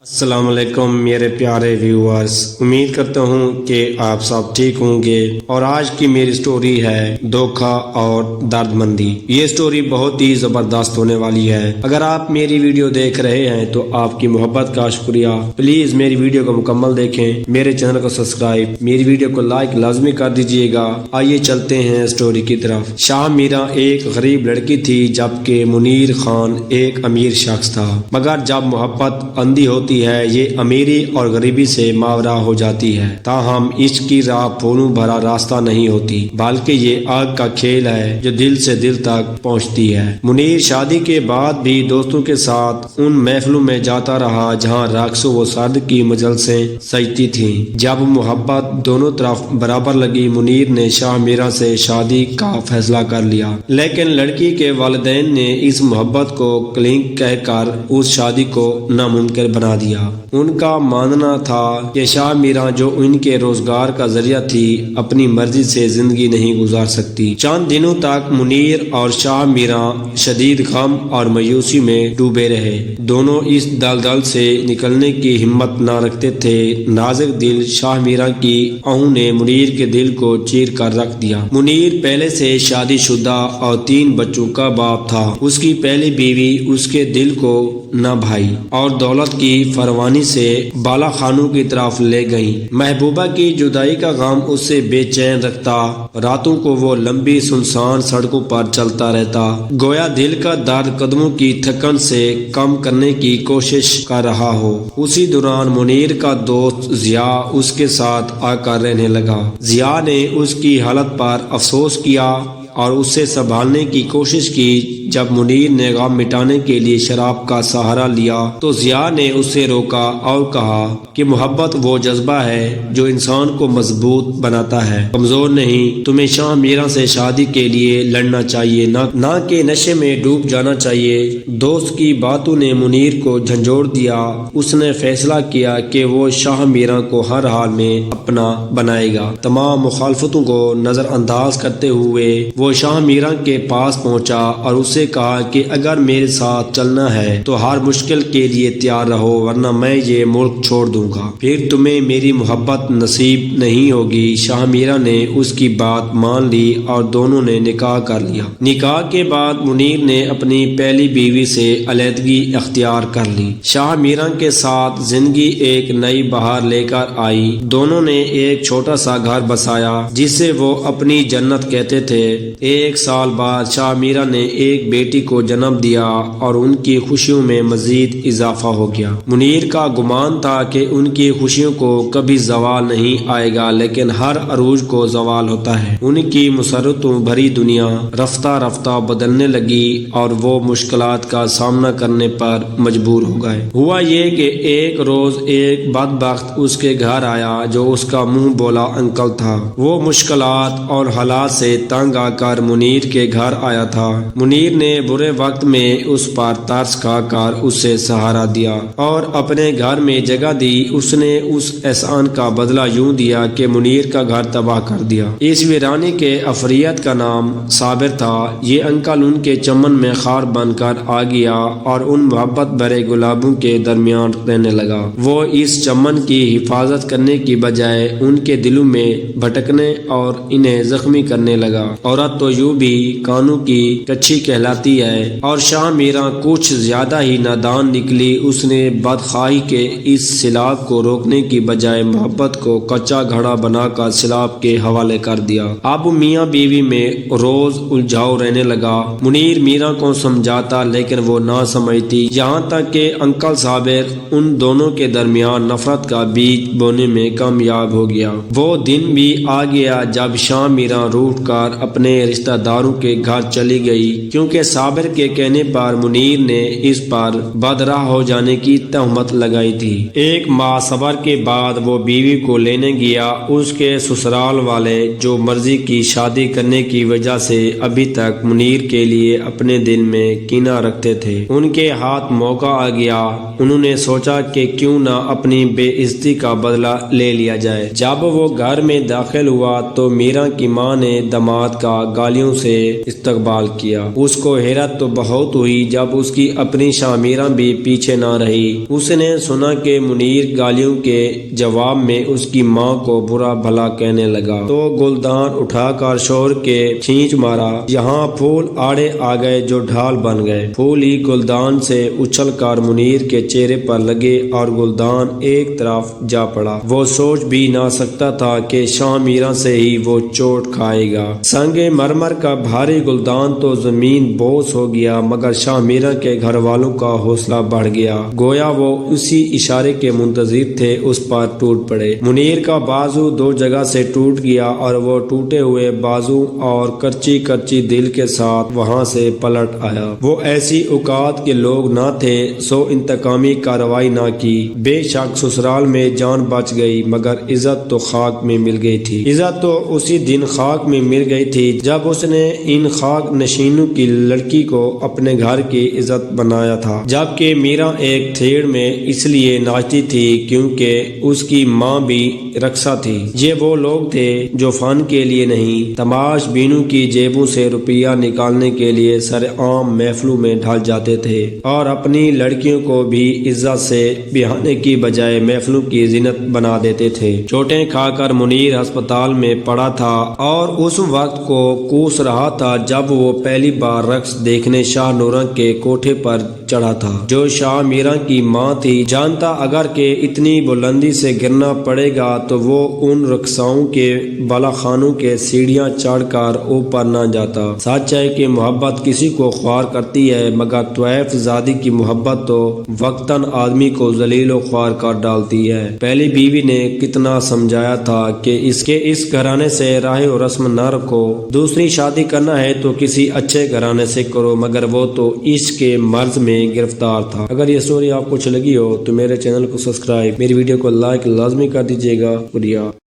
السلام علیکم میرے پیارے ویورز، امید کرتا ہوں کہ آپ سب ٹھیک ہوں گے۔ اور آج کی میری سٹوری ہے دھوکا اور درد مندی۔ یہ سٹوری بہت ہی زبردست ہونے والی ہے۔ اگر آپ میری ویڈیو دیکھ رہے ہیں تو آپ کی محبت کا شکریہ۔ پلیز میری ویڈیو کو مکمل دیکھیں، میرے چینل کو سبسکرائب، میری ویڈیو کو لائک لازمی کر دیجئے گا۔ آئیے چلتے ہیں سٹوری کی طرف۔ شاہ میرا ایک غریب لڑکی تھی جبکہ منیر خان ایک امیر شخص تھا، مگر جب محبت اندھی ہوتی ہے یہ امیری اور غریبی سے ماورا ہو جاتی ہے۔ تاہم عشق کی راہ پھولوں بھرا راستہ نہیں ہوتی، بلکہ یہ آگ کا کھیل ہے جو دل سے دل تک پہنچتی ہے۔ منیر شادی کے بعد بھی دوستوں کے ساتھ ان محفلوں میں جاتا رہا جہاں رقص و سرد کی مجلسیں سجتی تھیں۔ جب محبت دونوں طرف برابر لگی، منیر نے شاہ میرا سے شادی کا فیصلہ کر لیا، لیکن لڑکی کے والدین نے اس محبت کو کلنک کہہ کر اس شادی کو ناممکن بنا دیا۔ ان کا ماننا تھا کہ شاہ میرا جو ان کے روزگار کا ذریعہ تھی اپنی مرضی سے زندگی نہیں گزار سکتی۔ چند دنوں تک منیر اور شاہ میرا شدید غم اور مایوسی میں ڈوبے رہے۔ دونوں اس دلدل سے نکلنے کی ہمت نہ رکھتے تھے۔ نازک دل شاہ میرا کی آہوں نے منیر کے دل کو چیر کر رکھ دیا۔ منیر پہلے سے شادی شدہ اور 3 بچوں کا باپ تھا۔ اس کی پہلی بیوی اس کے دل کو نہ بھائی اور دولت کی فراوانی سے بالا خانوں کی طرف لے گئی۔ محبوبہ کی جدائی کا غم اس سے بے چین رکھتا، راتوں کو وہ لمبی سنسان سڑکوں پر چلتا رہتا، گویا دل کا درد قدموں کی تھکن سے کم کرنے کی کوشش کر رہا ہو۔ اسی دوران منیر کا دوست ضیاء اس کے ساتھ آ کر رہنے لگا۔ ضیاء نے اس کی حالت پر افسوس کیا اور اسے سنبھالنے کی کوشش کی۔ جب منیر نے غم مٹانے کے لیے شراب کا سہارا لیا تو ضیاء نے اسے روکا اور کہا کہ محبت وہ جذبہ ہے جو انسان کو مضبوط بناتا ہے، کمزور نہیں۔ تمہیں شاہ میرا سے شادی کے لیے لڑنا چاہیے، نہ کہ نشے میں ڈوب جانا چاہیے۔ دوست کی باتوں نے منیر کو جھنجھوڑ دیا۔ اس نے فیصلہ کیا کہ وہ شاہ میرا کو ہر حال میں اپنا بنائے گا۔ تمام مخالفتوں کو نظر انداز کرتے ہوئے وہ شاہ میرا کے پاس پہنچا اور اسے کہا کہ اگر میرے ساتھ چلنا ہے تو ہر مشکل کے لیے تیار رہو، ورنہ میں یہ ملک چھوڑ دوں گا، پھر تمہیں میری محبت نصیب نہیں ہوگی۔ شاہ میرا نے اس کی بات مان لی اور دونوں نے نکاح کر لیا۔ نکاح کے بعد منیر نے اپنی پہلی بیوی سے علیحدگی اختیار کر لی۔ شاہ میرا کے ساتھ زندگی ایک نئی بہار لے کر آئی۔ دونوں نے ایک چھوٹا سا گھر بسایا جسے وہ اپنی جنت کہتے تھے۔ 1 سال بعد شاہ میرا نے ایک بیٹی کو جنم دیا اور ان کی خوشیوں میں مزید اضافہ ہو گیا۔ منیر کا گمان تھا کہ ان کی خوشیوں کو کبھی زوال نہیں آئے گا، لیکن ہر عروج کو زوال ہوتا ہے۔ ان کی مسرتوں بھری دنیا رفتہ رفتہ بدلنے لگی اور وہ مشکلات کا سامنا کرنے پر مجبور ہو گئے۔ ہوا یہ کہ ایک روز ایک بدبخت اس کے گھر آیا جو اس کا منہ بولا انکل تھا۔ وہ مشکلات اور حالات سے تنگ آ کر منیر کے گھر آیا تھا۔ منیر نے برے وقت میں اس پر ترس کھا کر اسے سہارا دیا اور اپنے گھر میں جگہ دی۔ اس نے اس احسان کا بدلہ یوں دیا کہ منیر کا گھر تباہ کر دیا۔ اس ویرانی کے افریت کا نام صابر تھا۔ یہ انکل ان کے چمن میں خار بن کر آ گیا اور ان محبت بھرے گلابوں کے درمیان رہنے لگا۔ وہ اس چمن کی حفاظت کرنے کی بجائے ان کے دلوں میں بھٹکنے اور انہیں زخمی کرنے لگا۔ عورت تو یوں بھی کانوں کی کچھی کہلاتی ہے، اور شاہ میرا کچھ زیادہ ہی نادان نکلی۔ اس نے بدخواہی کے اس سیلاب کو روکنے کی بجائے محبت کو کچا گھڑا بنا کر سیلاب کے حوالے کر دیا۔ اب میاں بیوی میں روز الجھاؤ رہنے لگا۔ منیر میرا کو سمجھاتا لیکن وہ نہ سمجھتی، یہاں تک کہ انکل صابر ان دونوں کے درمیان نفرت کا بیج بونے میں کامیاب ہو گیا۔ وہ دن بھی آ گیا جب شاہ میرا روٹھ کر اپنے رشتہ داروں کے گھر چلی گئی، کیونکہ صابر کے کہنے پر منیر نے اس پر بدراہ ہو جانے کی تہمت لگائی تھی۔ 1 ماہ صبر کے بعد وہ بیوی کو لینے گیا۔ اس کے سسرال والے جو مرضی کی شادی کرنے کی وجہ سے ابھی تک منیر کے لیے اپنے دل میں کینہ رکھتے تھے، ان کے ہاتھ موقع آ گیا۔ انہوں نے سوچا کہ کیوں نہ اپنی بے عزتی کا بدلہ لے لیا جائے۔ جب وہ گھر میں داخل ہوا تو میرا کی ماں نے داماد کا گالیوں سے استقبال کیا۔ اس کو حیرت تو بہت ہوئی جب اس کی اپنی شامیرہ بھی پیچھے نہ رہی۔ اس نے سنا کہ منیر گالیوں کے جواب میں اس کی ماں کو برا بھلا کہنے لگا تو گلدان اٹھا کر شور کے کھینچ مارا۔ یہاں پھول آڑے آ گئے جو ڈھال بن گئے۔ پھول ہی گلدان سے اچھل کر منیر کے چہرے پر لگے اور گلدان ایک طرف جا پڑا۔ وہ سوچ بھی نہ سکتا تھا کہ شاہ میرا سے ہی وہ چوٹ کھائے گا۔ سنگ مرمر کا بھاری گلدان تو زمین بوس ہو گیا، مگر شاہ میرا کے گھر والوں کا حوصلہ بڑھ گیا۔ گویا وہ اسی اشارے کے منتظر تھے، اس پر ٹوٹ پڑے۔ منیر کا بازو دو جگہ سے ٹوٹ گیا اور وہ ٹوٹے ہوئے بازو اور کرچی کرچی دل کے ساتھ وہاں سے پلٹ آیا۔ وہ ایسی اوقات کے لوگ نہ تھے سو انتقامی کارروائی نہ کی۔ بے شک سسرال میں جان بچ گئی، مگر عزت تو خاک میں مل گئی تھی۔ عزت تو اسی دن خاک میں مل گئی تھی جب اس نے ان خاک نشینوں کی لڑکی کو اپنے گھر کی عزت بنایا تھا، جبکہ میرا ایک تھیڑ میں اس لیے ناچتی تھی کیونکہ اس کی ماں بھی رقصہ تھی۔ یہ وہ لوگ تھے جو فن کے لیے نہیں، تماش بینوں کی جیبوں سے روپیہ نکالنے کے لیے سر عام محفلوں میں ڈھل جاتے تھے اور اپنی لڑکیوں کو بھی عزت سے بہانے کی بجائے محفلوں کی زینت بنا دیتے تھے۔ چوٹیں کھا کر منیر ہسپتال میں پڑا تھا اور اس وقت کو کوس رہا تھا جب وہ پہلی بار رقص دیکھنے شاہ نورا کے کوٹھے پر چڑھا تھا، جو شاہ میرا کی ماں تھی۔ جانتا اگر کہ اتنی بلندی سے گرنا پڑے گا تو وہ ان رقصاؤں کے بالا خانوں کے سیڑھیاں چڑھ کر اوپر نہ جاتا۔ سچ ہے کہ محبت کسی کو خوار کرتی ہے، مگر طویف زادی کی محبت تو وقتاً آدمی کو ذلیل و خوار کر ڈالتی ہے۔ پہلی بیوی نے کتنا سمجھایا تھا کہ اس گھرانے سے راہ و رسم نہ رکھو، دوسری شادی کرنا ہے تو کسی اچھے گھرانے سے کرو، مگر وہ تو عشق کے مرض میں گرفتار تھا۔ اگر یہ سٹوری آپ کو اچھی لگی ہو تو میرے چینل کو سبسکرائب، میری ویڈیو کو لائک لازمی کر دیجیے گا۔ شکریہ۔